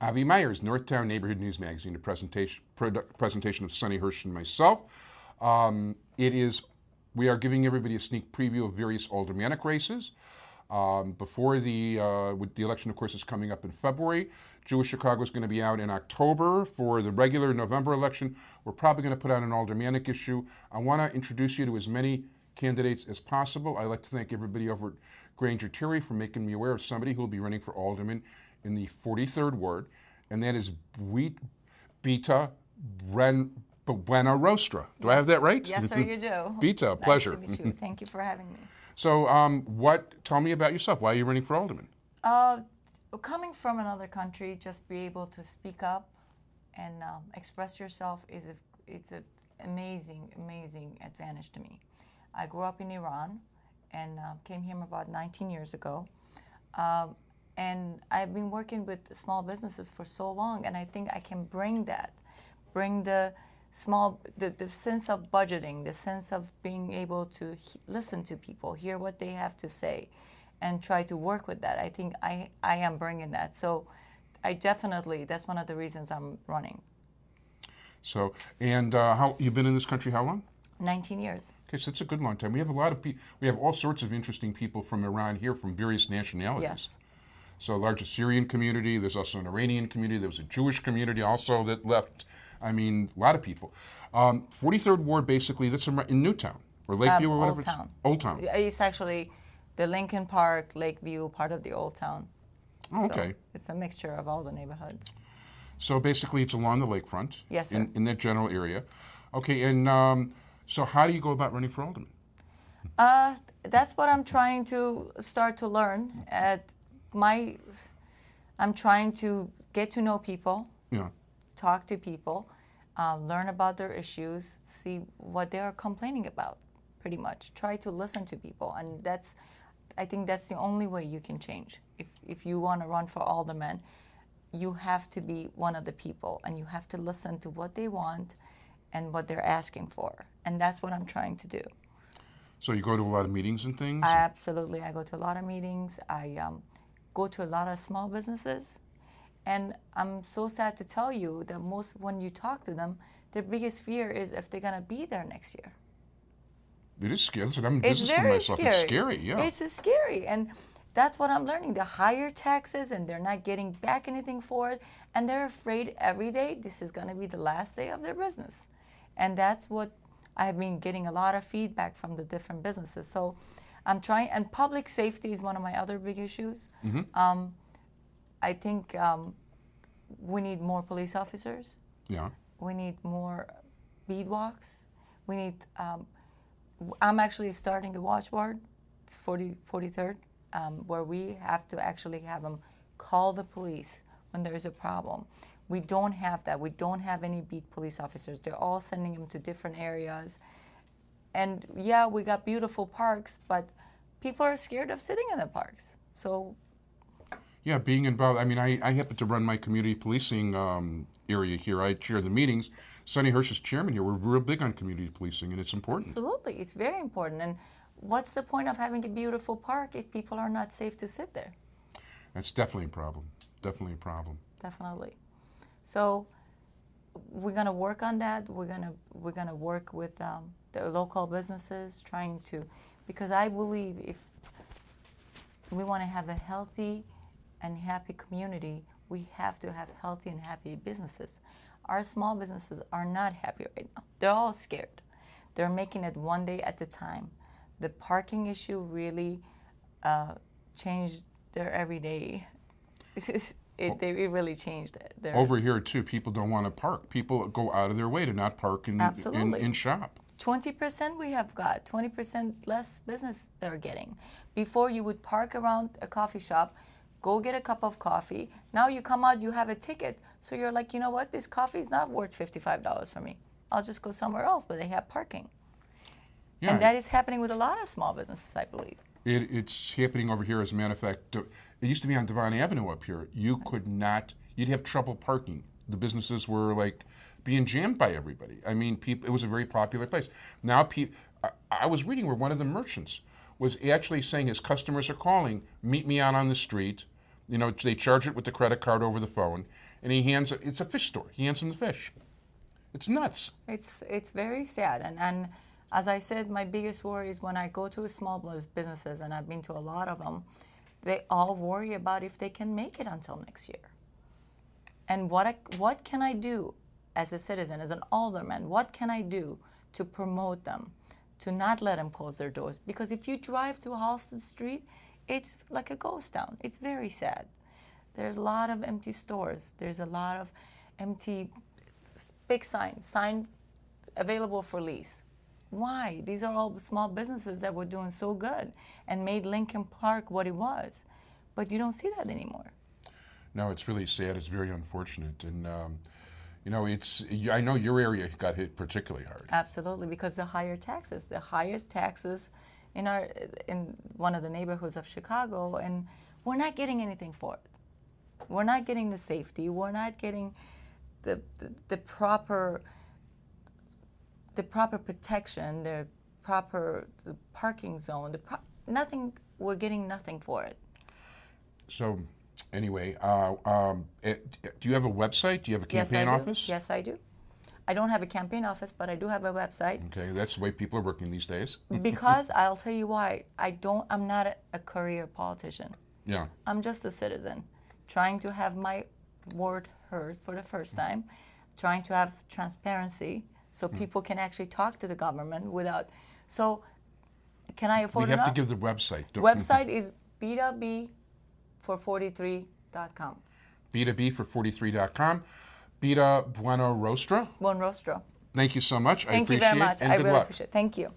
Avi Meyers, Northtown Neighborhood News Magazine, a presentation of Sonny Hirsch and myself. We are giving everybody a sneak preview of various aldermanic races. Before the election, of course, is coming up in February. Jewish Chicago is going to be out in October. For the regular November election, we're probably going to put out an aldermanic issue. I want to introduce you to as many candidates as possible. I'd like to thank everybody over at Granger Terry for making me aware of somebody who will be running for alderman in the 43rd Ward, and that is Bita Buenrostro. Do I have that right? Yes, sir, you do. Bita, pleasure. Nice to meet you. Thank you for having me. So, tell me about yourself. Why are you running for alderman? Coming from another country, just be able to speak up and express yourself it's an amazing advantage to me. I grew up in Iran and came here about 19 years ago. And I've been working with small businesses for so long, and I think I can bring the sense of budgeting, the sense of being able to listen to people, hear what they have to say, and try to work with that. I think I am bringing that. So that's one of the reasons I'm running. So, and you've been in this country how long? 19 years. Okay, so it's a good long time. We have a lot of we have all sorts of interesting people from Iran here from various nationalities. Yes. So a large Assyrian community, there's also an Iranian community, there was a Jewish community also that left. I mean, a lot of people. 43rd Ward, basically, that's in Newtown, or Lakeview, or whatever. Old Town. Old Town. It's actually the Lincoln Park, Lakeview, part of the Old Town. Oh, okay. So it's a mixture of all the neighborhoods. So basically, it's along the lakefront. Yes, sir. In that general area. Okay, and so how do you go about running for alderman? That's what I'm trying to start to learn. I'm trying to get to know people, talk to people, learn about their issues, see what they are complaining about, pretty much. Try to listen to people, and I think that's the only way you can change. If you want to run for alderman, you have to be one of the people, and you have to listen to what they want and what they're asking for, and that's what I'm trying to do. So you go to a lot of meetings and things? Absolutely. I go to a lot of meetings. I go to a lot of small businesses. And I'm so sad to tell you that when you talk to them, their biggest fear is if they're going to be there next year. It is scary. Listen, I'm in business for myself. Scary. It's scary, yeah. It's scary. And that's what I'm learning. The higher taxes, and they're not getting back anything for it. And they're afraid every day this is going to be the last day of their business. And that's what I've been getting a lot of feedback from the different businesses. So I'm trying, and public safety is one of my other big issues. Mm-hmm. I think we need more police officers. Yeah. We need more beat walks. We need, I'm actually starting a watch board, 43rd, where we have to actually have them call the police when there is a problem. We don't have that. We don't have any beat police officers. They're all sending them to different areas. And yeah, we got beautiful parks, but people are scared of sitting in the parks. So. Yeah, being involved. I mean, I happen to run my community policing area here. I chair the meetings. Sonny Hirsch is chairman here. We're real big on community policing, and it's important. Absolutely. It's very important. And what's the point of having a beautiful park if people are not safe to sit there? That's definitely a problem. Definitely a problem. Definitely. So we're going to work on that. We're going to work with the local businesses, trying to, because I believe if we want to have a healthy and happy community, we have to have healthy and happy businesses. Our small businesses are not happy right now. They're all scared. They're making it one day at a time. The parking issue really changed their everyday. They really changed it. Over here, too, people don't want to park. People go out of their way to not park in shop. 20% we have got, 20% less business they're getting. Before, you would park around a coffee shop, go get a cup of coffee. Now you come out, you have a ticket. So you're like, you know what, this coffee is not worth $55 for me. I'll just go somewhere else, but they have parking. Yeah. And that is happening with a lot of small businesses, I believe. It's happening over here, as a matter of fact. It used to be on Devon Avenue up here. You could not, you'd have trouble parking. The businesses were like being jammed by everybody. I mean, it was a very popular place. Now, I was reading where one of the merchants was actually saying his customers are calling, meet me out on the street. You know, they charge it with the credit card over the phone. and it's a fish store. He hands him the fish. It's nuts. It's very sad. And as I said, my biggest worry is when I go to small businesses, and I've been to a lot of them, they all worry about if they can make it until next year. And what can I do as a citizen, as an alderman? What can I do to promote them, to not let them close their doors? Because if you drive to Halsted Street, it's like a ghost town. It's very sad. There's a lot of empty stores. There's a lot of empty big sign available for lease. Why? These are all small businesses that were doing so good and made Lincoln Park what it was. But you don't see that anymore. No, it's really sad. It's very unfortunate. And, I know your area got hit particularly hard. Absolutely, because the highest taxes in one of the neighborhoods of Chicago, and we're not getting anything for it. We're not getting the safety. We're not getting the proper protection, the parking zone, nothing. We're getting nothing for it. So, anyway, do you have a website? Do you have a campaign office? Yes, I do. I don't have a campaign office, but I do have a website. Okay, that's the way people are working these days. Because I'll tell you why. I'm not a career politician. Yeah. I'm just a citizen, trying to have my word heard for the first time, trying to have transparency so people can actually talk to the government without. So, can I afford it? We have to give the website. Website is BitaB for43.com. BitaB for43.com. Bita Buenrostro. Buenrostro. Thank you so much. Thank you very much. I really appreciate it. Thank you.